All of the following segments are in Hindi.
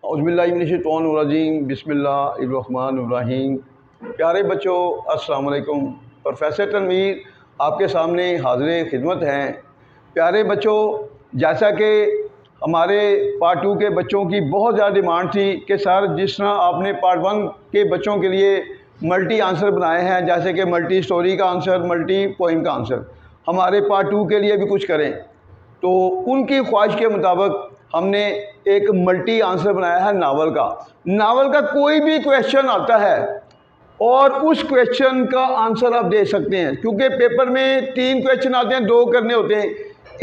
औज़ुबिल्लाहिमिनश्शैतानिर्रजीम बिस्मिल्लाहिर्रहमानिर्रहीम। प्यारे बच्चों, अस्सलाम वालेकुम। प्रोफेसर तनवीर आपके सामने हाज़िर खिदमत हैं। प्यारे बच्चों, जैसा कि हमारे पार्ट 2 के बच्चों की बहुत ज़्यादा डिमांड थी कि सर जिस तरह आपने पार्ट 1 के बच्चों के लिए मल्टी आंसर बनाए हैं, जैसे कि मल्टी स्टोरी का आंसर, मल्टी पोइम का आंसर, हमारे पार्ट 2 के लिए भी कुछ करें। तो उनकी ख्वाहिश के मुताबिक हमने एक मल्टी आंसर बनाया है नावल का। नावल का कोई भी क्वेश्चन आता है और उस क्वेश्चन का आंसर आप दे सकते हैं, क्योंकि पेपर में 3 क्वेश्चन आते हैं, 2 करने होते हैं।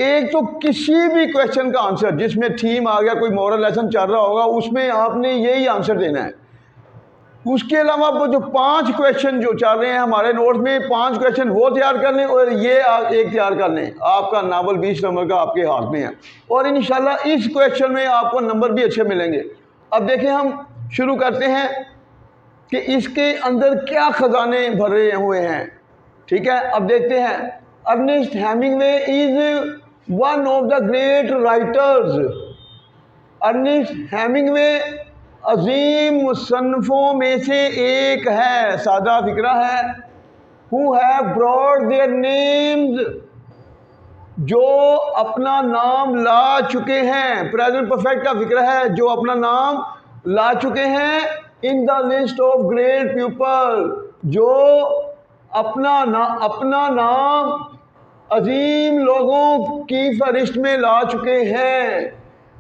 एक तो किसी भी क्वेश्चन का आंसर जिसमें थीम आ गया, कोई मॉरल लेसन चल रहा होगा, उसमें आपने यही आंसर देना है। उसके अलावा वो जो 5 क्वेश्चन जो चल रहे हैं हमारे नोट्स में, 5 क्वेश्चन वो तैयार कर लें और ये एक तैयार कर लें। आपका नावल 20 नंबर का आपके हाथ में है और इंशाल्लाह इस क्वेश्चन में आपको नंबर भी अच्छे मिलेंगे। अब देखें, हम शुरू करते हैं कि इसके अंदर क्या खजाने भरे हुए हैं। ठीक है, अब देखते हैं। Ernest Hemingway is one of the great writers. Ernest Hemingway अजीम मुसन्निफों में से एक है, सादा फिक्रा है। Who have brought their names, जो अपना नाम ला चुके हैं। प्रेजेंट परफेक्ट का फिक्र है, जो अपना नाम ला चुके हैं। In the list of great people, जो अपना नाम अजीम लोगों की फहरिस्त में ला चुके हैं।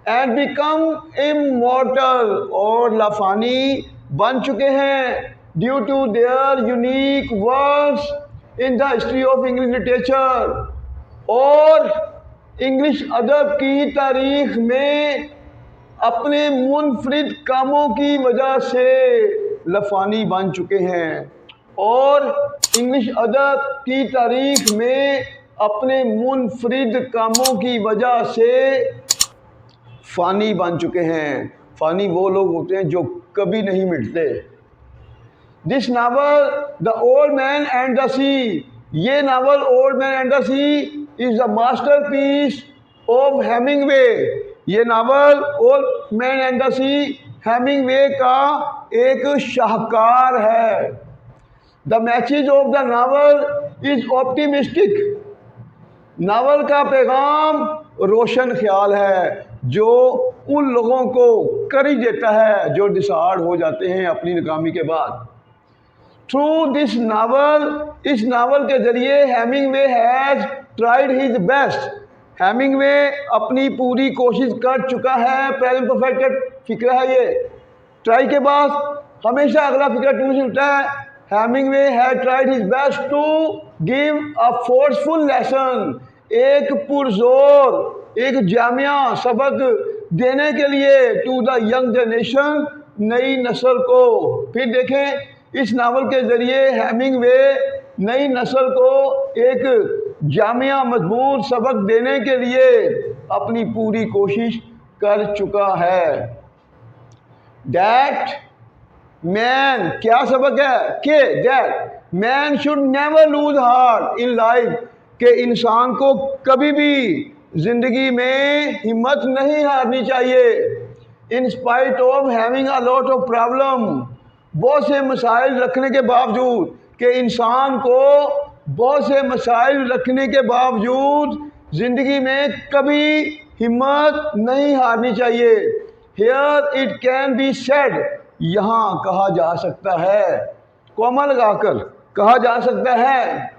एंड बिकम इमॉर्टल, और लाफानी बन चुके हैं, due to their unique works in the history of English literature. और इंग्लिश अदब की तारीख में अपने मुनफरिद कामों की वजह से लाफानी बन चुके हैं। और इंग्लिश अदब की तारीख में अपने मुनफरिद कामों की वजह से फ़ानी बन चुके हैं। फ़ानी वो लोग होते हैं जो कभी नहीं मिटते। This novel the old man and the sea, ये novel old man and the sea is the masterpiece of Hemingway. ये novel old man and the sea Hemingway का एक शाहकार है। The message of the novel is optimistic, novel का पैगाम रोशन ख्याल है, जो उन लोगों को करेज देता है जो डिसहार्ड हो जाते हैं अपनी नाकामी के बाद। थ्रू दिस नावल, इस नावल के जरिए Hemingway has tried his best, Hemingway अपनी पूरी कोशिश कर चुका है। प्रेजेंट परफेक्ट फिक्र है ये। ट्राई के बाद हमेशा अगला फिक्र टू से उठता है। Hemingway has tried his best to give a forceful lesson, एक पुरजोर, एक जामिया सबक देने के लिए टू द यंग जनरेशन, नई नस्ल को। फिर देखें, इस नावल के ज़रिए हेमिंगवे नई नस्ल को एक जामिया मजबूत सबक देने के लिए अपनी पूरी कोशिश कर चुका है। दैट मैन, क्या सबक है कि that man should never lose heart in life, के इंसान को कभी भी जिंदगी में हिम्मत नहीं हारनी चाहिए। इन spite of having a lot of problem, बहुत से मसाइल रखने के बावजूद, कि इंसान को बहुत से मसाइल रखने के बावजूद ज़िंदगी में कभी हिम्मत नहीं हारनी चाहिए। Here it can be said, यहाँ कहा जा सकता है, कॉमा लगाकर कहा जा सकता है।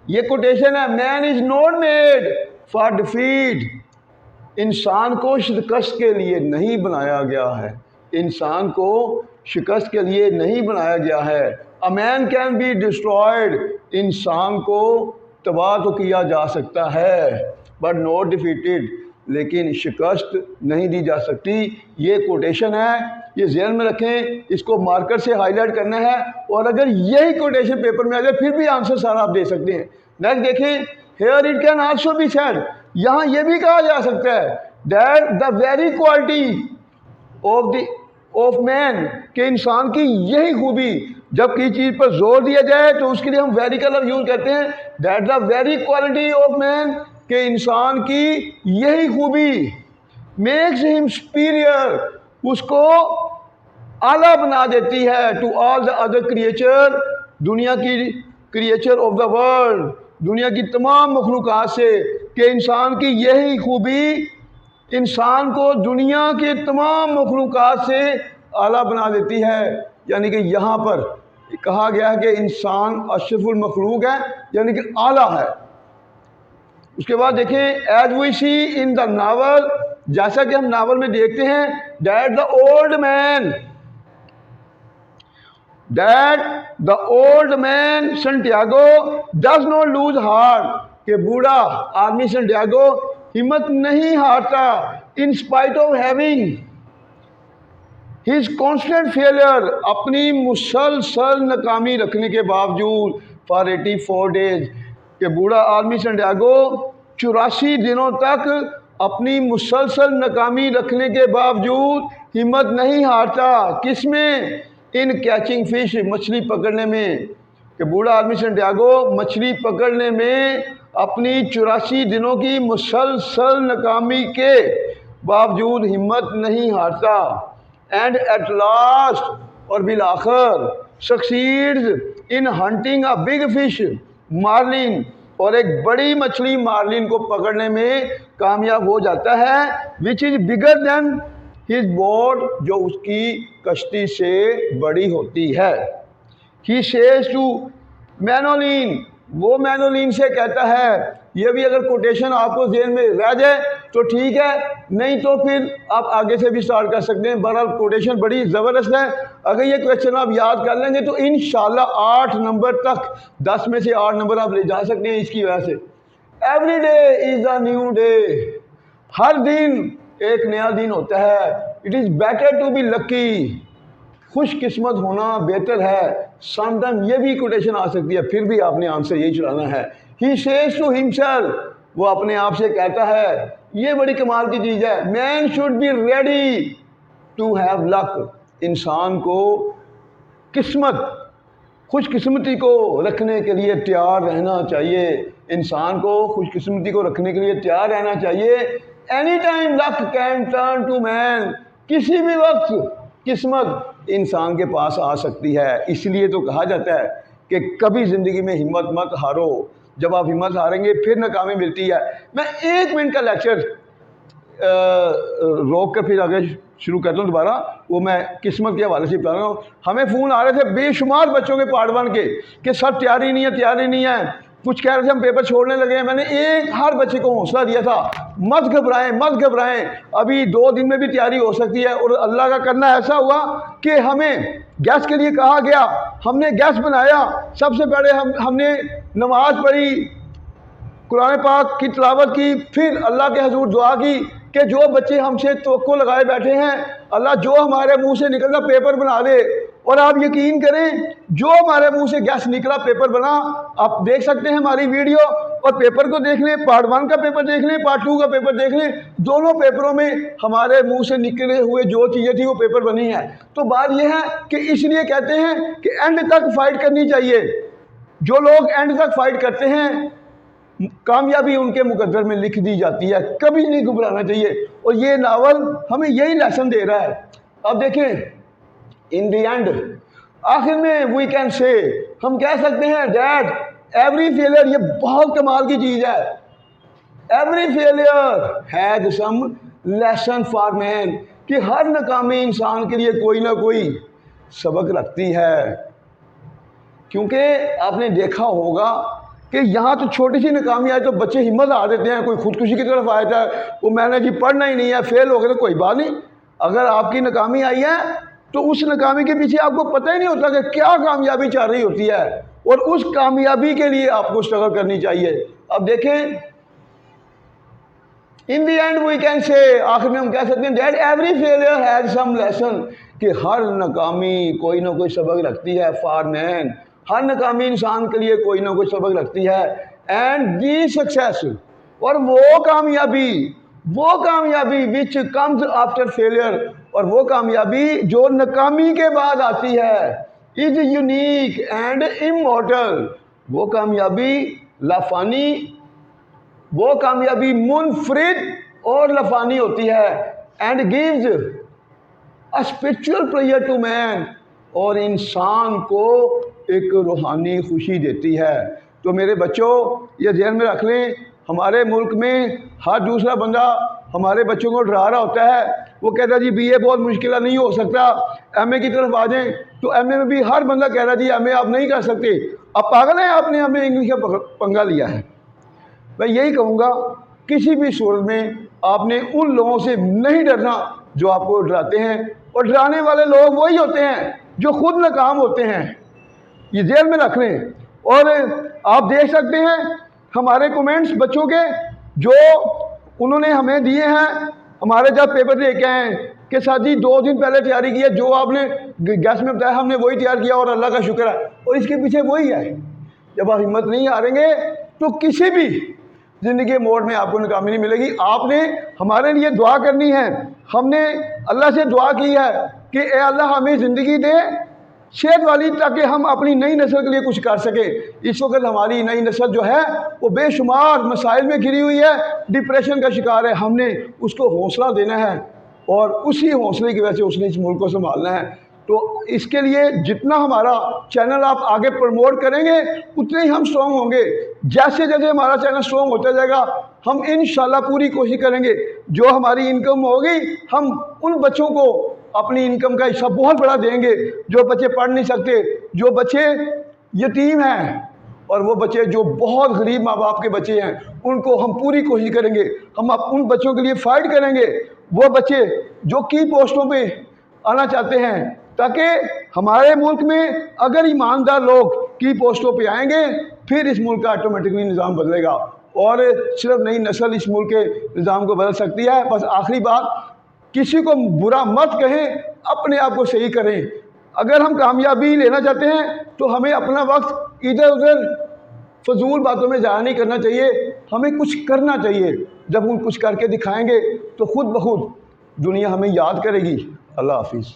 ये कोटेशन है, man is not made for defeat, इंसान को शिकस्त के लिए नहीं बनाया गया है, इंसान को शिकस्त के लिए नहीं बनाया गया है। A man can be destroyed, इंसान को तबाह तो किया जा सकता है, बट नॉट डिफीटेड, लेकिन शिकस्त नहीं दी जा सकती। ये कोटेशन है, ये ज़हन में रखें, इसको मार्कर से हाईलाइट करना है। और अगर यही कोटेशन पेपर में आ जाए फिर भी आंसर सारा आप दे सकते हैं। नेक्स्ट देखें, here it can also be said, यहाँ ये भी कहा जा सकता है that the very quality of man, के इंसान की यही खूबी, जब किसी चीज़ पर जोर दिया जाए तो उसके लिए हम वेरी का लफ्ज़ यूज़ करते हैं। That the very quality of man, के इंसान की यही खूबी मेक्स हिम सुपीरियर, उसको आला बना देती है to all the other creature, दुनिया की क्रिएचर ऑफ द वर्ल्ड, दुनिया की तमाम मखलूक़ात से, कि इंसान की यही खूबी इंसान को दुनिया के तमाम मखलूक़ात से आला बना देती है। यानी कि यहाँ पर कहा गया है कि इंसान अशरफुल मखलूक है, यानी कि आला है। उसके बाद देखें, as we see in the novel, जैसा कि हम नावल में देखते हैं, that the old man Santiago does not lose heart, कि बूढ़ा आदमी संटियागो हिम्मत नहीं हारता, in spite of having his constant failure, अपनी मुसलसल नाकामी रखने के बावजूद, फॉर 84 डेज, कि बूढ़ा आदमी संटियागो 84 दिनों तक अपनी मुसलसल नाकामी रखने के बावजूद हिम्मत नहीं हारता। किसमें? इन कैचिंग फिश, मछली पकड़ने में, कि बूढ़ा आदमी संटियागो मछली पकड़ने में अपनी 84 दिनों की मुसलसल नाकामी के बावजूद हिम्मत नहीं हारता। एंड एट लास्ट, और बिल आखिर, succeeds in hunting a big fish marlin, और एक बड़ी मछली मार्लिन को पकड़ने में कामयाब हो जाता है, which is bigger than his boat, जो उसकी कश्ती से बड़ी होती है। ही सेज टू मैनोलिन, वो मैनोलिन से कहता है, ये भी अगर कोटेशन आपको जेहन में रह जाए तो ठीक है, नहीं तो फिर आप आगे से भी स्टार्ट कर सकते हैं। बहरहाल कोटेशन बड़ी ज़बरदस्त है, अगर ये क्वेश्चन आप याद कर लेंगे तो इंशाल्लाह 8 नंबर तक, 10 में से 8 नंबर आप ले जा सकते हैं इसकी वजह से। Every day is a new day, हर दिन एक नया दिन होता है। It is better to be lucky, खुशकिस्मत होना बेहतर है। समटाइम ये भी कोटेशन आ सकती है, फिर भी आपने आंसर यही चलाना है। ही सेज टू हिमसेल्फ, वो अपने आप से कहता है, ये बड़ी कमाल की चीज़ है, man should be ready to have luck, इंसान को किस्मत, खुशकिस्मती को रखने के लिए तैयार रहना चाहिए, इंसान को खुशकिस्मती को रखने के लिए तैयार रहना चाहिए। Any time luck can turn to man, किसी भी वक्त किस्मत इंसान के पास आ सकती है। इसलिए तो कहा जाता है कि कभी ज़िंदगी में हिम्मत मत हारो, जब आप हिम्मत हारेंगे फिर नाकामी मिलती है। मैं 1 मिनट का लेक्चर रोक कर फिर आगे शुरू करता हूँ दोबारा, वो मैं किस्मत के हवाले से बता रहा हूँ। हमें फ़ोन आ रहे थे बेशुमार बच्चों के पार्ट 1 के, कि सब तैयारी नहीं है, तैयारी नहीं है, कुछ कह रहे थे हम पेपर छोड़ने लगे हैं। मैंने हर बच्चे को हौसला दिया था, मत घबराएं, मत घबराएं, अभी 2 दिन में भी तैयारी हो सकती है। और अल्लाह का करना ऐसा हुआ कि हमें गैस के लिए कहा गया, हमने गैस बनाया। सबसे पहले हमने नमाज पढ़ी, कुरान पाक की तिलावत की, फिर अल्लाह के हजूर दुआ की कि जो बच्चे हमसे तवक्को लगाए बैठे हैं, अल्लाह जो हमारे मुंह से निकलना पेपर बना दे। और आप यकीन करें, जो हमारे मुंह से गैस निकला पेपर बना। आप देख सकते हैं हमारी वीडियो, और पेपर को देख लें, पार्ट 1 का पेपर देख लें, पार्ट 2 का पेपर देख लें, दोनों पेपरों में हमारे मुंह से निकले हुए जो चीज़ें थी वो पेपर बनी है। तो बात यह है कि इसलिए कहते हैं कि एंड तक फाइट करनी चाहिए। जो लोग एंड तक फाइट करते हैं, कामयाबी उनके मुकद्दर में लिख दी जाती है, कभी नहीं घबराना चाहिए। और ये नावल हमें यही लेसन दे रहा है। अब देखें, इन द एंड, आखिर में वी कैन से, हम कह सकते हैं दैट एवरी फेलियर, ये बहुत कमाल की चीज़ है, every failure has some lesson for man, कि हर नाकामी इंसान के लिए कोई ना कोई सबक रखती है। क्योंकि आपने देखा होगा कि यहाँ तो छोटी सी नाकामी आए तो बच्चे हिम्मत हार देते हैं, कोई खुदकुशी की तरफ आया था, वो मैंने जी पढ़ना ही नहीं है, फेल हो गए, तो कोई बात नहीं। अगर आपकी नाकामी आई है तो उस नाकामी के पीछे आपको पता ही नहीं होता कि क्या कामयाबी चल रही होती है, और उस कामयाबी के लिए आपको स्ट्रगल करनी चाहिए। अब देखें, in the end we can say, आखिर में हम कह सकते हैं that every failure has some lesson, कि हर नाकामी कोई ना कोई सबक रखती है फॉर मैन, हर नाकामी इंसान के लिए कोई ना कोई सबक रखती है। एंड दी सक्सेस, और वो कामयाबी विच कम्स आफ्टर फेलियर, और वो कामयाबी जो नाकामी के बाद आती है, इज यूनिक एंड इमॉर्टल, वो कामयाबी लाफानी, वो कामयाबी मुनफरिद और लफानी होती है। And gives a spiritual pleasure to man, और इंसान को एक रूहानी खुशी देती है। तो मेरे बच्चों, ये ध्यान में रख लें, हमारे मुल्क में हर दूसरा बंदा हमारे बच्चों को डरा रहा होता है। वो कहता है जी बीए बहुत मुश्किल है, नहीं हो सकता, एमए की तरफ आ जाएं। तो एमए में भी हर बंदा कह रहा है जी एमए आप नहीं कर सकते। अब पागल हैं, आपने हमें इंग्लिश का पंगा लिया है। मैं यही कहूँगा, किसी भी सूरत में आपने उन लोगों से नहीं डरना जो आपको डराते हैं, और डराने वाले लोग वही होते हैं जो खुद नाकाम होते हैं। ये जेल में रख लें। और आप देख सकते हैं हमारे कमेंट्स बच्चों के जो उन्होंने हमें दिए हैं, हमारे जब पेपर लेके आए कि सर जी 2 दिन पहले तैयारी की है, जो आपने गैस में बताया हमने वही तैयार किया और अल्लाह का शुक्र है। और इसके पीछे वही है, जब आप हिम्मत नहीं हारेंगे तो किसी भी ज़िंदगी के मोड़ में आपको नाकामी नहीं मिलेगी। आपने हमारे लिए दुआ करनी है। हमने अल्लाह से दुआ की है कि ए अल्लाह हमें ज़िंदगी दे सेहत वाली, ताकि हम अपनी नई नस्ल के लिए कुछ कर सके। इस वक्त हमारी नई नस्ल जो है वो बेशुमार मसाइल में घिरी हुई है, डिप्रेशन का शिकार है। हमने उसको हौसला देना है और उसी हौसले की वजह से उसने इस मुल्क को संभालना है। तो इसके लिए जितना हमारा चैनल आप आगे प्रमोट करेंगे उतने ही हम स्ट्रॉन्ग होंगे। जैसे जैसे हमारा चैनल स्ट्रॉन्ग होता जाएगा हम इंशाल्लाह पूरी कोशिश करेंगे, जो हमारी इनकम होगी हम उन बच्चों को अपनी इनकम का हिस्सा बहुत बड़ा देंगे, जो बच्चे पढ़ नहीं सकते, जो बच्चे यतीम हैं, और वो बच्चे जो बहुत गरीब माँ बाप के बच्चे हैं, उनको हम पूरी कोशिश करेंगे। हम उन बच्चों के लिए फ़ाइट करेंगे, वो बच्चे जो की पोस्टों पे आना चाहते हैं, ताकि हमारे मुल्क में अगर ईमानदार लोग की पोस्टों पे आएंगे फिर इस मुल्क का ऑटोमेटिकली निज़ाम बदलेगा, और सिर्फ नई नस्ल इस मुल्क के निज़ाम को बदल सकती है। बस आखिरी बात, किसी को बुरा मत कहें, अपने आप को सही करें। अगर हम कामयाबी लेना चाहते हैं तो हमें अपना वक्त इधर उधर फजूल बातों में ज़ाया नहीं करना चाहिए, हमें कुछ करना चाहिए। जब हम कुछ करके दिखाएंगे तो खुद ब खुद दुनिया हमें याद करेगी। अल्लाह हाफिज़।